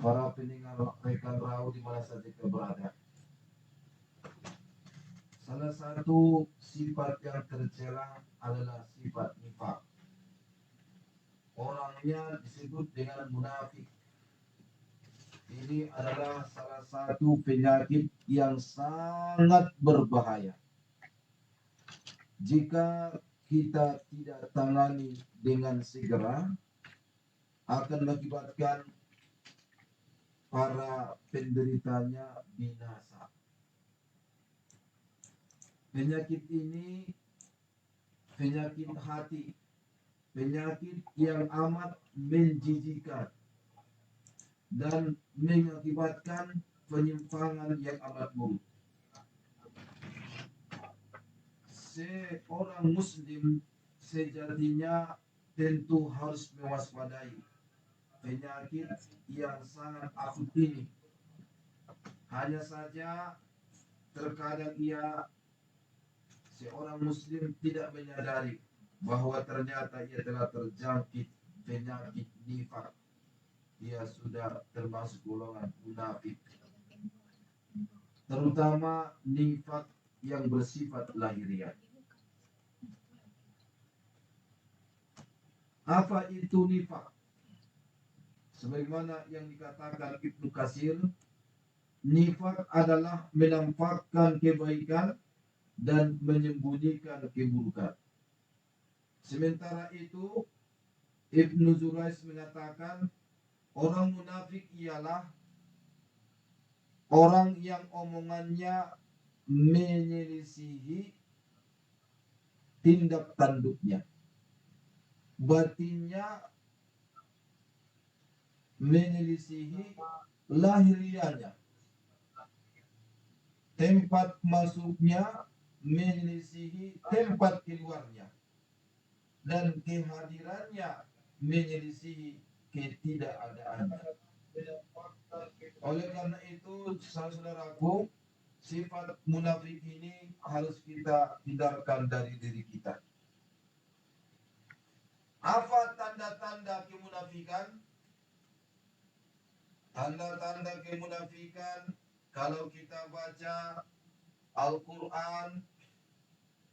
para pendengar rekan rau di mana saja kita berada. Salah satu sifat yang tercela adalah sifat nifak. Orangnya disebut dengan munafik. Ini adalah salah satu penyakit yang sangat berbahaya. Jika kita tidak tangani dengan segera, akan mengakibatkan para penderitanya binasa. Penyakit ini penyakit hati, penyakit yang amat menjijikkan dan mengakibatkan penyimpangan yang amat buruk. Seorang muslim sejatinya tentu harus mewaspadai penyakit yang sangat akut ini. Hanya saja terkadang seorang muslim tidak menyadari bahwa ternyata ia telah terjangkit penyakit nifak. Ia sudah termasuk golongan munafik. Terutama nifak yang bersifat lahiriah. Apa itu nifak? Sebagaimana yang dikatakan Ibnu Katsir, nifak adalah menampakkan kebaikan dan menyembunyikan keburukan. Sementara itu, Ibnu Zurais mengatakan orang munafik ialah orang yang omongannya menyelisihi tindak tanduknya, batinnya menyelisihi lahiriahnya, tempat masuknya menyelisihi tempat keluarnya, dan kehadirannya menyelisihi ketidakadaannya. Oleh karena itu, saudaraku, sifat munafik ini harus kita hindarkan dari diri kita. Apa tanda-tanda kemunafikan? Tanda-tanda kemunafikan kalau kita baca Al-Quran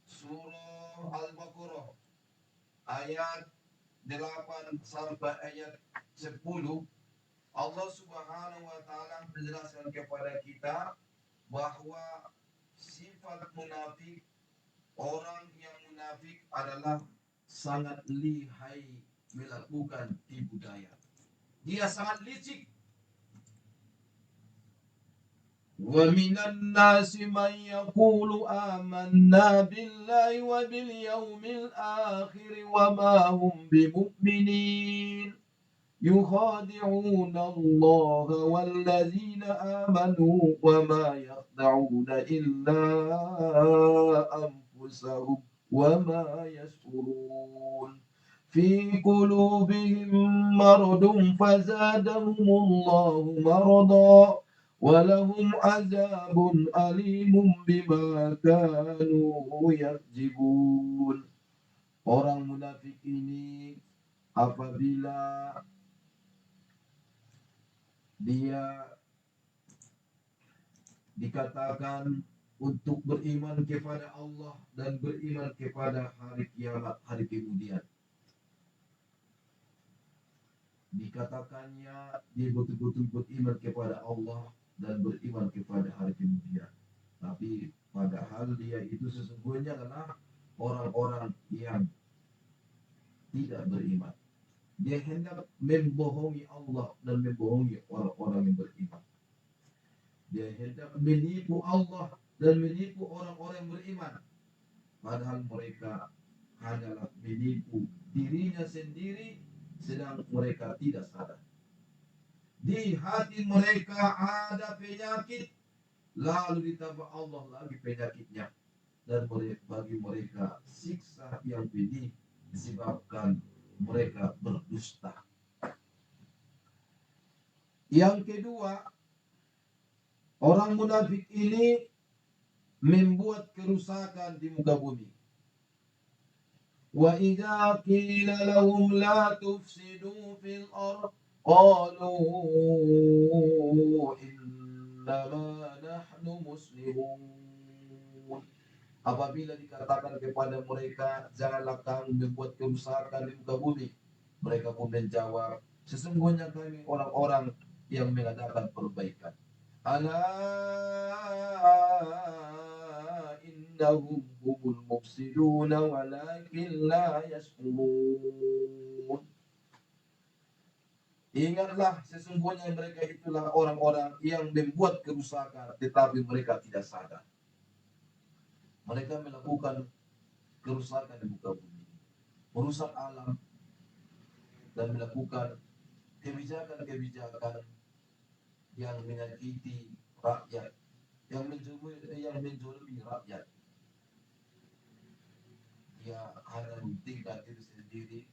surah Al-Baqarah ayat 8 sampai ayat 10, Allah Subhanahu wa taala menjelaskan kepada kita bahwa sifat munafik, orang yang munafik adalah sangat lihai melakukan tipu daya. Dia sangat licik. Wa minan nasi man yaqulu amanna billahi wa bil yawmil akhir wa ma hum bimu'minin yukhadi'una Allah wal ladzina amanu wa ma yakhda'una illa anfusahum wa ma yash'urun fi qulubihim maradun fazadahumullahu marada walahum azabun alimun bima kanu yakjibun. Orang munafik ini apabila dia dikatakan untuk beriman kepada Allah dan beriman kepada hari kiamat, hari kemudian, dikatakannya dia betul-betul beriman kepada Allah dan beriman kepada hari kemudian, tapi padahal dia itu sesungguhnya adalah orang-orang yang tidak beriman. Dia hendak membohongi Allah dan membohongi orang-orang yang beriman. Dia hendak menipu Allah dan menipu orang-orang yang beriman, padahal mereka hanyalah menipu dirinya sendiri, sedang mereka tidak sadar. Di hati mereka ada penyakit, lalu ditambah Allah lagi penyakitnya, dan bagi mereka siksa yang pedih disebabkan mereka berdusta. Yang kedua, orang munafik ini membuat kerusakan di muka bumi. Wa idza qila lahum la tufsidu fil ardh qalu Apabila dikatakan kepada mereka, janganlah kamu membuat kerusakan di muka bumi, mereka pun menjawab, sesungguhnya kami orang-orang yang mengadakan perbaikan. Ala innahum humul mufsiduna walakin la yash'urun. Ingatlah, sesungguhnya mereka itulah orang-orang yang membuat kerusakan, tetapi mereka tidak sadar. Mereka melakukan kerusakan di muka bumi, merusak alam, dan melakukan kebijakan-kebijakan yang menyakiti rakyat, yang menzolimi rakyat. Dia hanya mementingkan diri sendiri,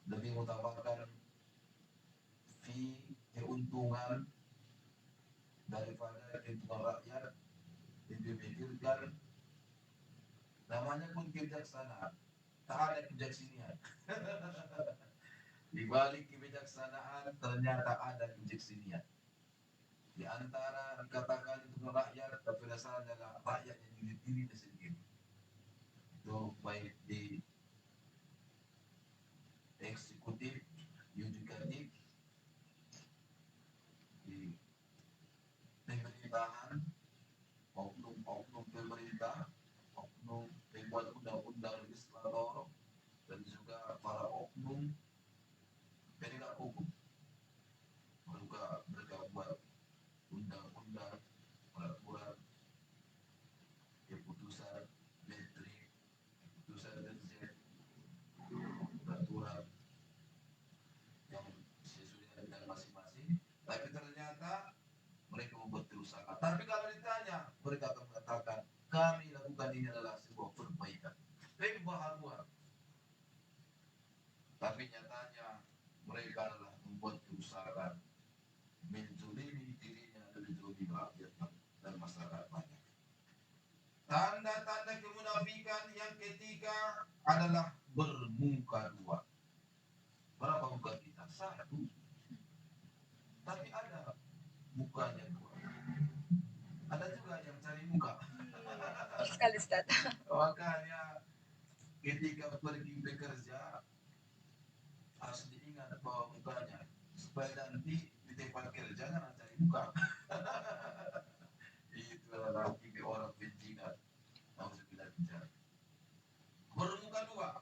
lebih mengutamakan keuntungan daripada keuntungan rakyat, lebih memikirkan. Namanya pun kebijaksanaan, tak ada kebijaksanian. Di balik kebijaksanaan ternyata ada kebijaksanian. Di antara dikatakan itu rakyat, tapi dasarnya adalah rakyat yang diri sendiri. Itu baik di eksekutif, yudikatif, di pemerintahan, oknum pemerintah, oknum pembuat undang-undang legislator, dan juga para oknum penegak hukum. Mereka buat undang-undang, peraturan, keputusan menteri, keputusan presiden, peraturan yang sesuai dengan masing-masing. Tapi ternyata mereka membuat kerusakan. Tapi kalau ditanya, mereka akan mengatakan, kami lakukan ini adalah sebuah perbaikan, pembaharuan. Tapi nyatanya mereka adalah membuat kerusakan, menzolimi dirinya dan menzolimi rakyat dan masyarakat banyak. Tanda-tanda kemunafikan yang ketiga adalah bermuka dua. Berapa muka kita? Satu. Tapi ada mukanya dua. Ada juga yang cari muka. Sekali Ustaz. Makanya ketika pergi bekerja harus diingat bahwa mukanya, supaya nanti di tempat kerja jangan cari muka. Itu adalah tipe orang penjilat. Nauzubillah min dzalik. Bermuka dua.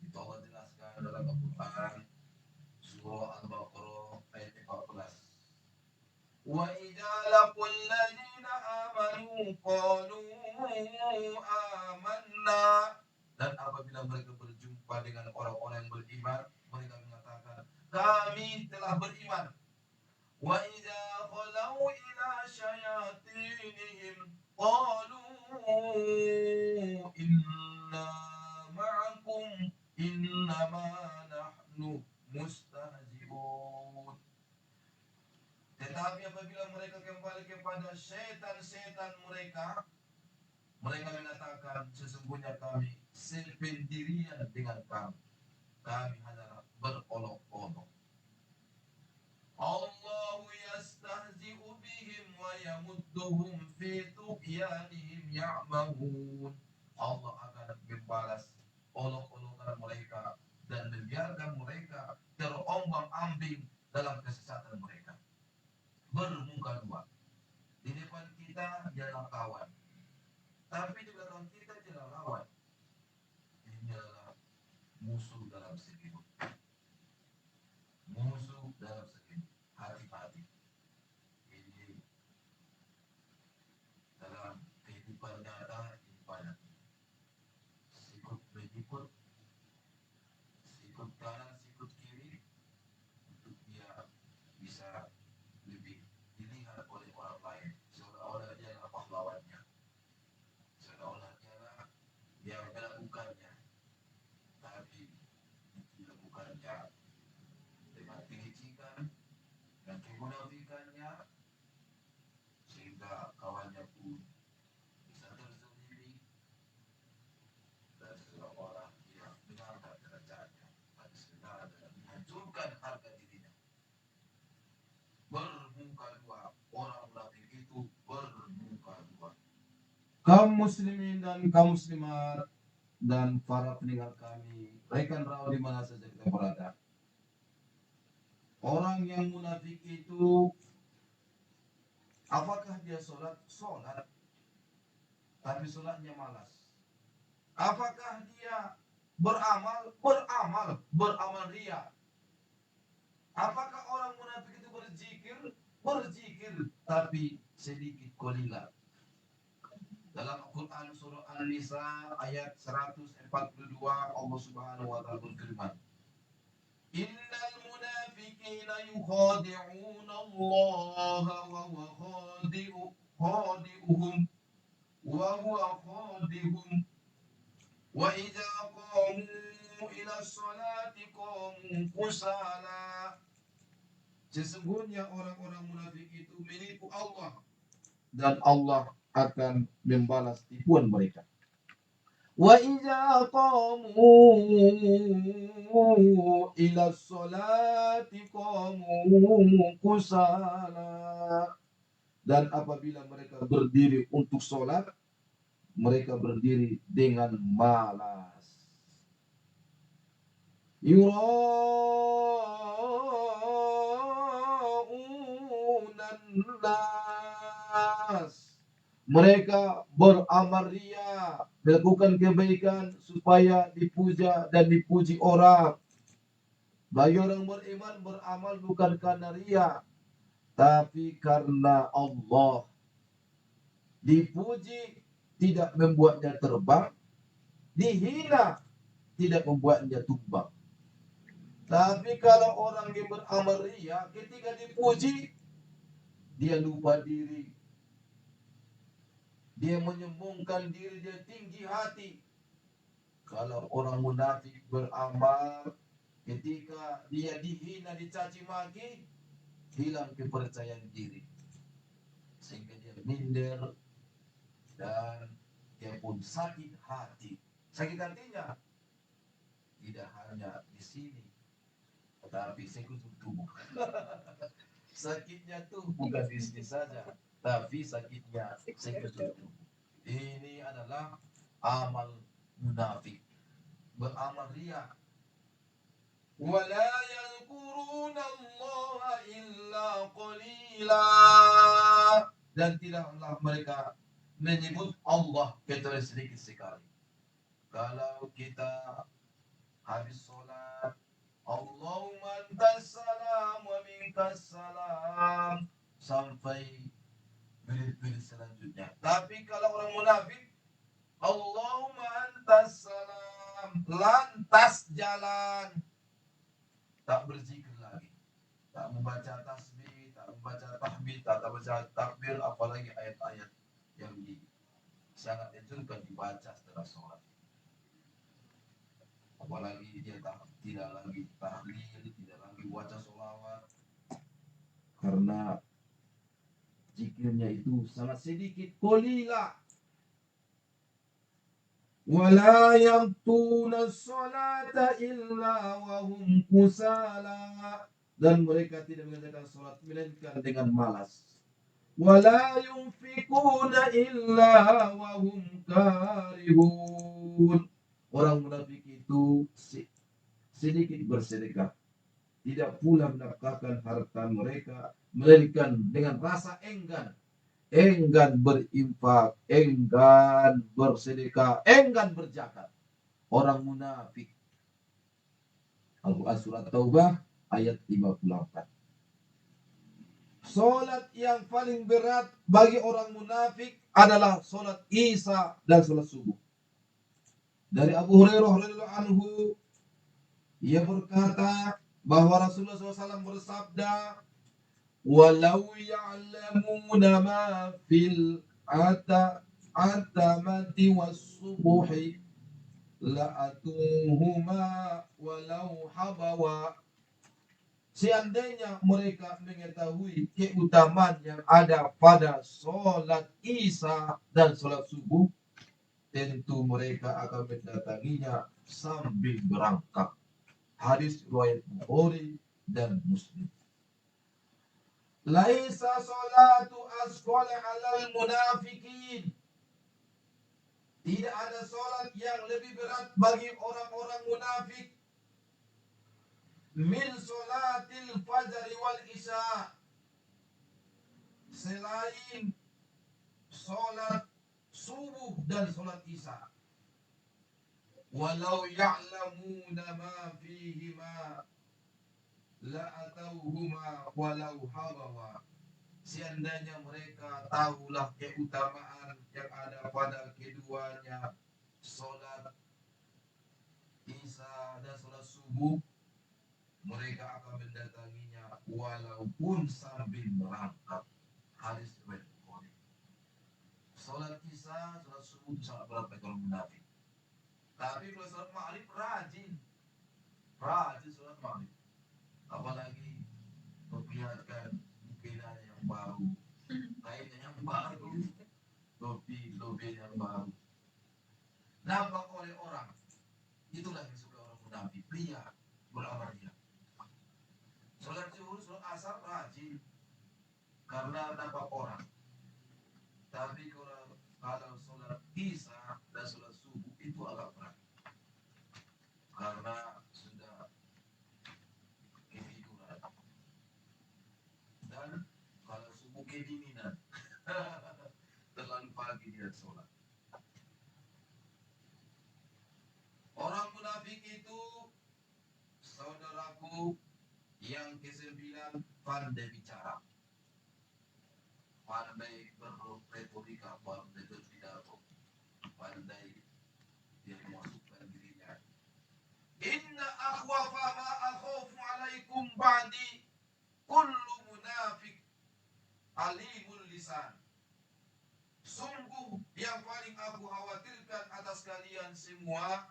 Itu Allah jelaskan dalam Al-Quran surah Al-Baqarah ayat 14. Wa idza laqul ladzina amanu qalu amanna. Dan apabila mereka berjumpa dengan orang-orang yang beriman, mereka mengatakan, kami telah beriman. Wa idza khalau ila syayatinihim qalu inna ma'akum innama nahnu mustahzi'un. Tetapi apabila mereka kembali kepada setan-setan mereka, mereka mengatakan, sesungguhnya kami sependirian dengan kamu. Kami hanyalah berolok-olok. Allahu yastahzi'u bihim wa yamudduhum fi tughyanihim ya'mahun. Allah akan membalas olok-olokan mereka dan membiarkan mereka terombang-ambing dalam kesesatan mereka. Bermuka dua. Di depan kita adalah kawan, tapi di belakang kita adalah lawan. Ini adalah musuh dalam selimut. Musuh dalam selimut. Hati-hati. Ini dalam kehidupan nyata ini banyak. Sikut menyikut, sikut kanan, sikut kiri, untuk dia bisa lebih dilihat oleh orang lain, seolah-olah dia adalah pahlawannya, seolah-olah dia melakukannya, tapi dilakukannya dengan kelicikan dan kemunafikannya, sehingga kawannya pun bisa terzalimi dan seolah-olah dia mengangkat derajatnya, tapi sebenarnya menghancurkan harga dirinya. Bermuka dua. Orang munafik itu bermuka dua. Kaum muslimin dan kaum muslimat dan para pendengar kami, rekan raw di mana saja kita berada. Orang yang munafik itu, apakah dia sholat? Sholat, tapi sholatnya malas. Apakah dia beramal? Beramal ria. Apakah orang munafik itu berzikir? Berzikir, tapi sedikit qalilan. Dalam Al-Quran surah An-Nisa ayat 142 Allah Subhanahu wa taala berfirman, Innal munafiqina yukhadi'una Allah wa huwa khadi'uhum wa huwa khadi'uhum wa idza qamu ila sholati qamu kusala. Sesungguhnya orang-orang munafik itu menipu Allah dan Allah akan membalas tipuan mereka. Wa idza qamu ila sholati qamu kusala. Dan apabila mereka berdiri untuk sholat, mereka berdiri dengan malas. Yura'unan nas. Mereka beramal ria, melakukan kebaikan supaya dipuja dan dipuji orang. Bagi orang beriman, beramal bukan karena ria, tapi karena Allah. Dipuji tidak membuatnya terbang, dihina tidak membuatnya tumbang. Tapi kalau orang yang beramal ria, ketika dipuji, dia lupa diri. Dia menyombongkan diri, dia tinggi hati. Kalau orang munafik beramal, ketika dia dihina, dicaci maki, hilang kepercayaan diri. Sehingga dia minder dan dia pun sakit hati. Sakit hatinya tidak hanya di sini, tetapi sekujur tubuh. Sakitnya tuh bukan di sini saja, tapi sakitnya sekujur tubuh. Ini adalah amal munafik, beramal ria. Wala yadhkuruna Allah illa qalila. Dan tidaklah mereka menyebut Allah kecuali sedikit sekali. Kalau kita habis sholat, Allahumma antas salam wa minkas salam, sampai berit-berit selanjutnya. Tapi kalau orang munafik, Allahumma antas salam, lantas jalan, tak berzikir lagi, tak membaca tasbih, tak membaca tahmid, tak membaca takbir, apalagi ayat-ayat yang sangat dianjurkan dibaca setelah sholat. Apalagi dia tidak lagi tahlil, tidak lagi baca sholawat, karena zikirnya itu sangat sedikit, qalila. Wala yaqtuna sholata illa wa hum kusala. Dan mereka tidak mengerjakan sholat melainkan dengan malas. Wala yunfikuna illa wa hum karihun. Orang munafik itu sedikit bersedekah, tidak pula menafkahkan harta mereka melainkan dengan rasa enggan berinfak, enggan bersedekah, enggan berzakat. Orang munafik. Al-Quran surat Taubah ayat 54. Salat yang paling berat bagi orang munafik adalah salat Isya dan salat subuh. Dari Abu Hurairah radhiyallahu anhu, ia berkata bahwa Rasulullah SAW bersabda, walau ya'lamuna ma fil atamati was-subuhi la'atuhuma walau habawa. Seandainya mereka mengetahui keutamaan yang ada pada sholat Isya dan sholat subuh, tentu mereka akan mendatanginya sambil berangkat. Hadis riwayat Bukhari dan Muslim. Laisa salatu asqala 'alal munafiqin. Tidak ada sholat yang lebih berat bagi orang-orang munafik min sholatil fajr wal isya, selain sholat subuh dan sholat isya. Walau ya'lamuna ma fihima la atauhuma walau hawawa. Seandainya mereka tahulah keutamaan yang ada pada keduanya, sholat isya dan sholat subuh, mereka akan mendatanginya walaupun sambil merangkak. Hadis riwayat Bukhari. Sholat isya, sholat subuh itu sangat berat bagi orang munafik. Tapi kalau sholat maghrib rajin sholat maghrib. Apalagi memperlihatkan mukilanya yang baru, kainnya yang baru, topi yang baru. Nampak oleh orang. Itulah yang suka orang munafik. Lihat, beramal dia. Sholat zuhur, sholat asar rajin karena nampak orang. Tapi kalau sholat isya dan sholat subuh itu agak berat karena sudah ketiduran. Dan kalau subuh kedinginan, terlalu pagi dia sholat. Orang munafik itu, saudaraku, yang ke-9 pandai bicara, pandai berretorika, pandai berpidato, pandai dia memasukkan dirinya. Inna akhwafa ma akhafu alaikum ba'di kullu munafik alimul lisan. Sungguh yang paling aku khawatirkan atas kalian semua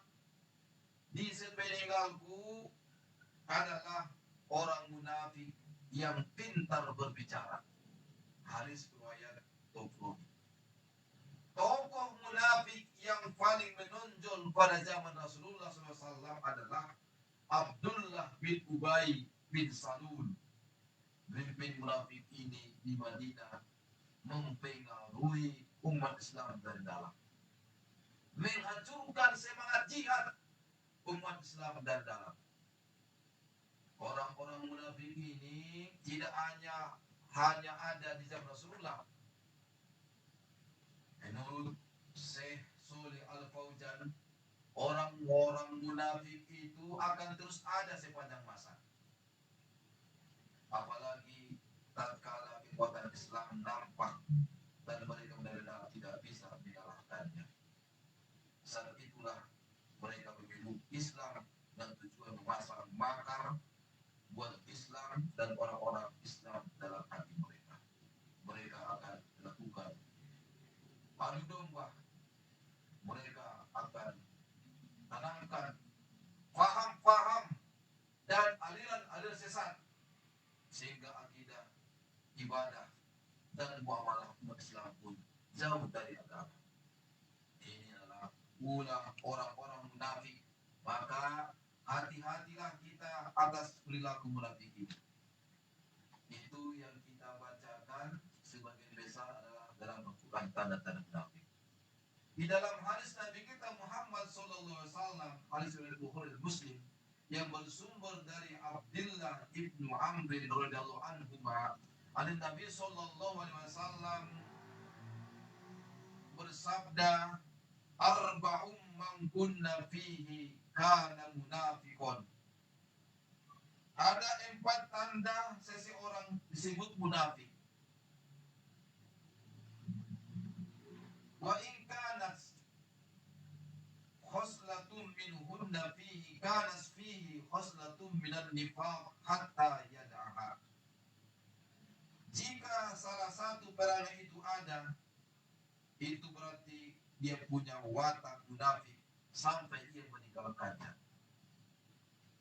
di sepeninggalku adalah orang munafik yang pintar berbicara. Hadis riwayat Bukhari. Tokoh munafik yang paling menonjol pada zaman Rasulullah SAW adalah Abdullah bin Ubay bin Salul. Pemimpin munafik ini di Madinah mempengaruhi umat Islam dari dalam, menghancurkan semangat jihad umat Islam dari dalam. Orang-orang munafik ini tidak hanya ada di zaman Rasulullah. Menurut Syekh Soleh Al-Fauzan, orang-orang munafik itu akan terus ada sepanjang masa. Apalagi tatkala kekuatan Islam nampak dan mereka benar-benar tidak bisa mengalahkannya. Saat itulah mereka menyebut Islam dan tujuan memasang makar buat Islam dan orang-orang Islam dalam hati mereka. Mereka akan melakukan adu domba. Mereka akan tanamkan faham-faham dan aliran-aliran sesat sehingga akidah, ibadah dan muamalah umat Islam pun jauh dari agama. Ini adalah ulah orang-orang munafik. Maka hati-hatilah kita atas perilaku munafik ini. Itu yang kita bacakan sebagian besar adalah dalam Al-Quran tanda-tanda munafik. Di dalam hadis Nabi kita Muhammad SAW, hadis riwayat Bukhari Muslim, yang bersumber dari Abdullah ibnu Amr radhiyallahu anhu, ada Nabi SAW bersabda, arba'um man kunna fihi kana munafiqun. Ada 4 tanda seseorang disebut munafik. Wa in kanat khoslatun minhunna fihi kanas fihi khoslatun minan nifaq hatta yad'aha. Jika salah satu perkara itu ada, itu berarti dia punya watak munafik sampai dia meninggalkannya.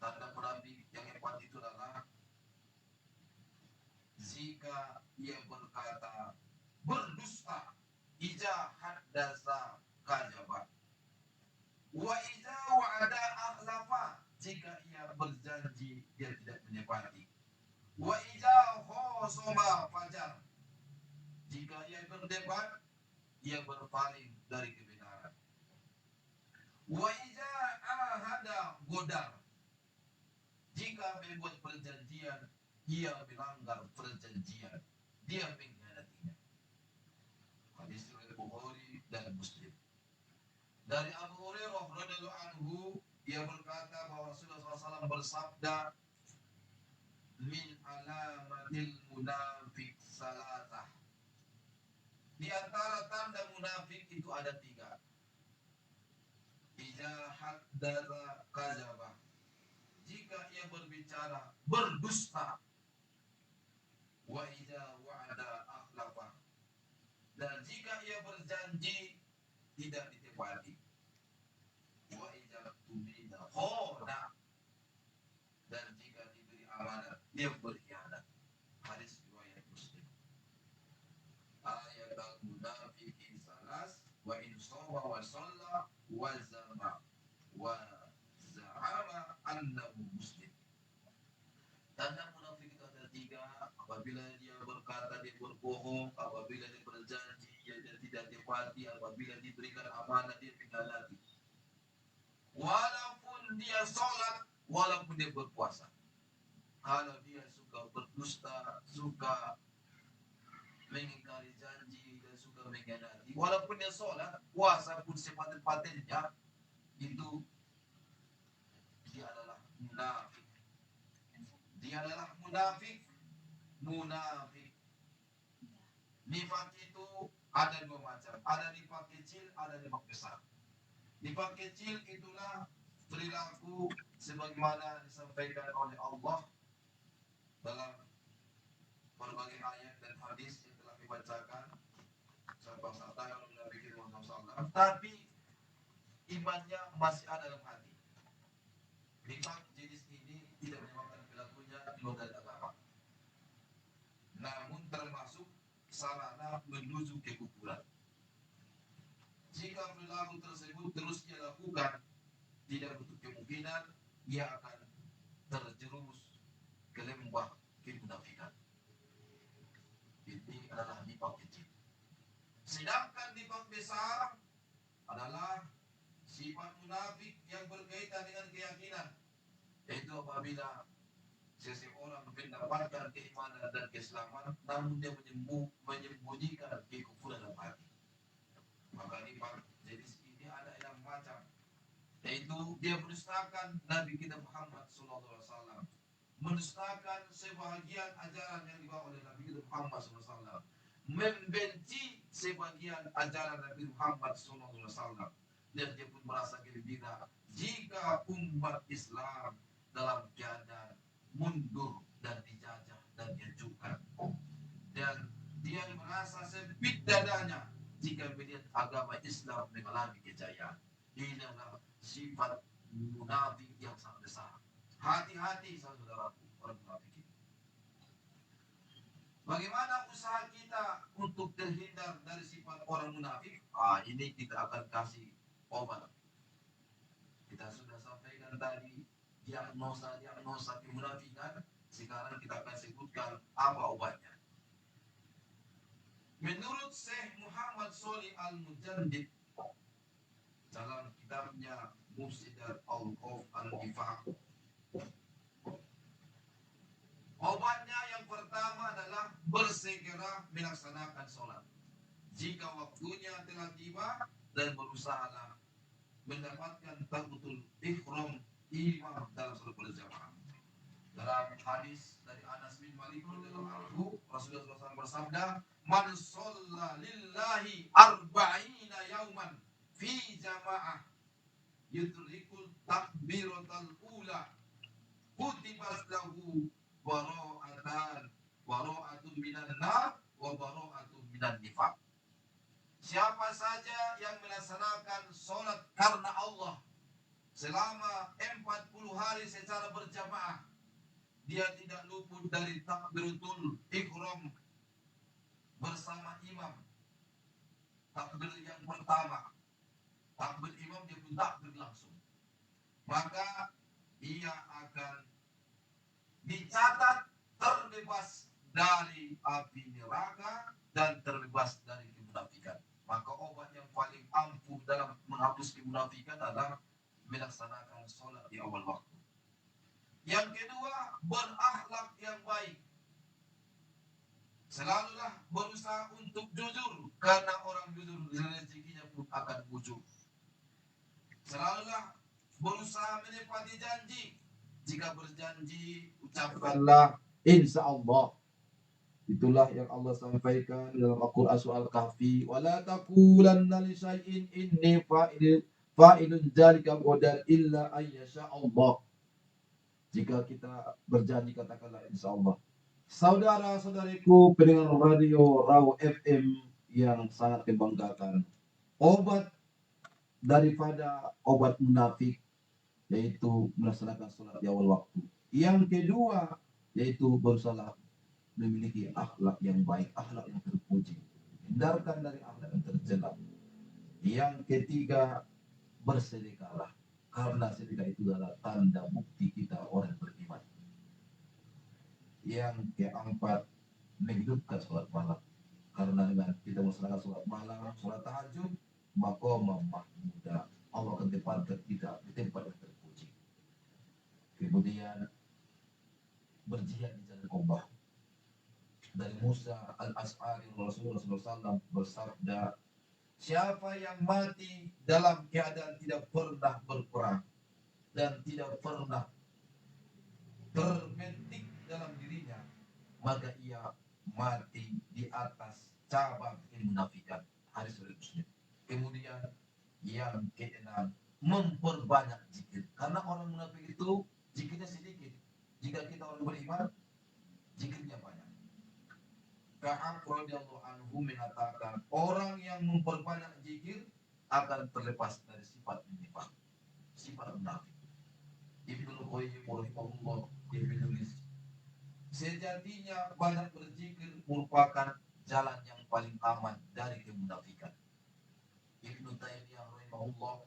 Tanda munafik yang 4 itu adalah jika ia berkata berdusta, ija haddasa kadzaba, wa ija wa'ada akhlafa, jika ia berjanji dia tidak menepati, wa ija khosoma fajar, jika ia berdebat ia berpaling dari kebenaran. Wa iza ahada godar. Jika membuat perjanjian, ia melanggar perjanjian. Dia mengkhianatinya. Hadis riwayat Bukhari dan Muslim. Dari Abu Hurairah radhiyallahu anhu, ia berkata bahwa Rasulullah SAW bersabda, min alamatil munafiq salatah. Di antara tanda munafik itu ada 3. Iza haddatsa kadzaba. Jika ia berbicara berdusta. Wa iza wa'ada akhlafa. Dan jika ia berjanji tidak ditepati. Wa iza tumina khona. Dan jika diberi amanat dia berkhianat. Hadis riwayat Muslim. Ayat al-munafiqin salas wa in shoma wa shalla wa zama wa za'ama annahu muslim. Tanda munafik itu ada 3. Apabila dia berkata dia berbohong, apabila dia berjanji dia tidak tepati, apabila diberikan amanah dia mengkhianati. Walaupun dia sholat, walaupun dia berpuasa, kalau dia suka berdusta, suka mengingkari janji dan suka mengkhianati, walaupun dia sholat, puasa pun sepaten-patennya, itu dia adalah munafik. Dia adalah munafik. Munafik. Nifak itu ada 2 macam. Ada nifak kecil, ada nifak besar. Nifak kecil itulah perilaku sebagaimana disampaikan oleh Allah dalam berbagai ayat dan hadis yang telah dibacakan. Sahabat sahabat Nabi Muhammad SAW. Tapi imannya masih ada dalam hati. Nifak jenis ini tidak menyebabkan perilakunya keluar dari agama, namun termasuk sarana menuju kekufuran. Jika perilaku tersebut terus dia lakukan, tidak menutup kemungkinan ia akan terjerumus ke lembah kemunafikan. Ini adalah nifak kecil. Sedangkan nifak besar adalah sifat munafik yang berkaitan dengan keyakinan, yaitu apabila seseorang mendapatkan keimanan dan keislaman, namun dia menyembunyikan kekufuran dalam hati. Maka nifak jenis ini ada 6 macam, yaitu dia mendustakan Nabi kita Muhammad SAW, mendustakan sebahagian ajaran yang dibawa oleh Nabi kita Muhammad SAW, membenci sebagian ajaran Nabi Muhammad SAW, dan dia pun merasa gembira jika umat Islam dalam keadaan mundur dan dijajah dan diajukan, dan dia merasa sempit dadanya jika melihat agama Islam mengalami kejayaan. Ini adalah sifat munafik yang sangat besar. Hati-hati saudaraku orang munafik. Bagaimana usaha kita untuk terhindar dari sifat orang munafik? Ini kita akan kasih obat. Kita sudah sampaikan tadi diagnosa kemunafikan. Sekarang kita akan sebutkan apa obatnya. Menurut Syekh Muhammad Sholih Al-Mujaddid dalam kitabnya Mufsidat Al-Khawf Al-Nifaq, obatnya yang pertama adalah bersegera melaksanakan sholat jika waktunya telah tiba, dan berusaha mendapatkan takbitul ihram imam dalam sholat berjamaah. Dalam hadis dari Anas bin Malik radhiyallahu anhu, Rasulullah SAW bersabda, "Man shalla lillahi arba'ina yauman fi jama'ah yudrikul takbiratal ula kutibat lahu bara'atun minan nar wa bara'atun minan nifaq." Siapa saja yang melaksanakan sholat karena Allah selama 40 hari secara berjamaah, dia tidak luput dari takbiratul ihram bersama imam. Takbir yang pertama, takbir imam, dia pun takbir langsung, maka ia akan dicatat terbebas dari api neraka dan terbebas dari kemunafikan. Maka obat yang paling ampuh dalam menghapus kemunafikan adalah melaksanakan sholat di awal waktu. Yang kedua, berakhlak yang baik. Selalulah berusaha untuk jujur, karena orang jujur rezekinya pun akan muncul. Selalulah berusaha menepati janji. Jika berjanji, ucapkanlah insya Allah. Itulah yang Allah sampaikan dalam Al-Quran surah Al-Kahfi. Wala taqulanna li syai'in inni fa'ilun dzalika ghadan illa ayyasha Allah. Jika kita berjanji, katakanlah insya Allah. Saudara-saudariku pendengar radio Raw FM yang sangat dibanggakan, obat daripada obat munafik yaitu melaksanakan sholat di awal waktu. Yang kedua yaitu berusaha memiliki akhlak yang baik, akhlak yang terpuji. Hindarkan dari akhlak yang tercela. Yang ketiga, bersedekahlah, karena sedekah itu adalah tanda bukti kita orang beriman. Yang keempat, menghidupkan sholat malam, karena dengan kita melaksanakan sholat malam, sholat tahajud, maka mahmuda, Allah akan tempatkan kita di tempat yang terpuji. Kemudian berjihad di jalan Allah. Dari Musa al-As'ari Rasulullah SAW bersabda, siapa yang mati dalam keadaan tidak pernah berperang dan tidak pernah terbetik dalam dirinya, maka ia mati di atas cabang kemunafikan. Hadis riwayat Muslim. Kemudian yang keenam, memperbanyak zikir, karena orang munafik itu zikirnya sedikit. Jika kita orang beriman, zikirnya banyak. Ka'ab radhiyallahu anhu mengatakan, orang yang memperbanyak zikir akan terlepas dari sifat nifaq, sifat munafik. Ibnu Qayyim rahimahullah dia menulis, sejatinya banyak berzikir merupakan jalan yang paling aman dari kemunafikan. Ibnu Taimiyah rahimahullah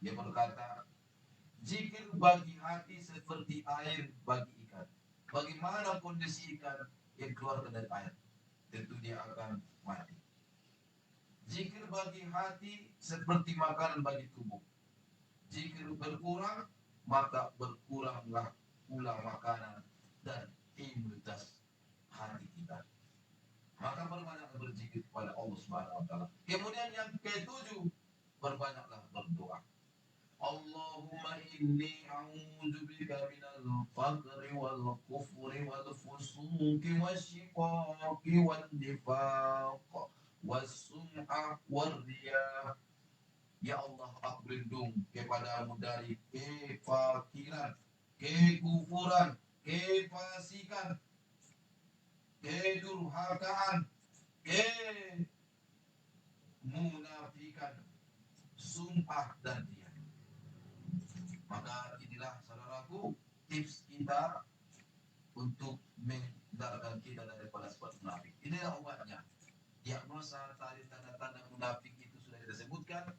dia berkata, zikir bagi hati seperti air bagi ikan. Bagaimana kondisi ikan yang keluar dari air? Tentu dia akan mati. Zikir bagi hati seperti makanan bagi tubuh. Zikir berkurang, maka berkuranglah pula makanan dan imunitas hati kita. Maka berbanyaklah berzikir kepada Allah Subhanahu wa taala. Kemudian yang ketujuh, berbanyaklah berdoa. Allahumma inni a'udzubika minal faqri wal kufri wal fusuqi wasyiqaqi wan nifaq was-sum'ah war riya. Ya Allah, aku berlindung kepadamu dari kefakiran, kekufuran, kefasikan, kedurhakaan, kemunafikan, sumpah dan riya. Maka inilah saudaraku tips kita untuk menghindarkan kita daripada sifat munafik. Inilah obatnya. Diagnosa tadi tanda-tanda munafik itu sudah kita sebutkan.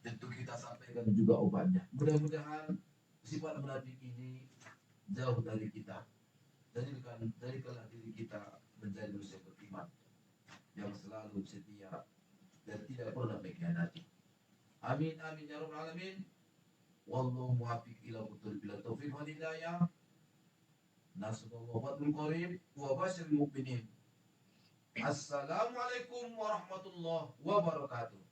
Tentu kita sampaikan juga obatnya. Mudah-mudahan sifat munafik ini jauh dari kita. Jadikanlah diri kita menjadi manusia beriman yang selalu setia dan tidak pernah mengkhianati. Amin amin ya rabbal alamin. Wallahu muwaffiq ila taufiq wal hidayah. Nasrullah fadlul qarib wa basyiril mu'minin. Assalamualaikum warahmatullahi wabarakatuh.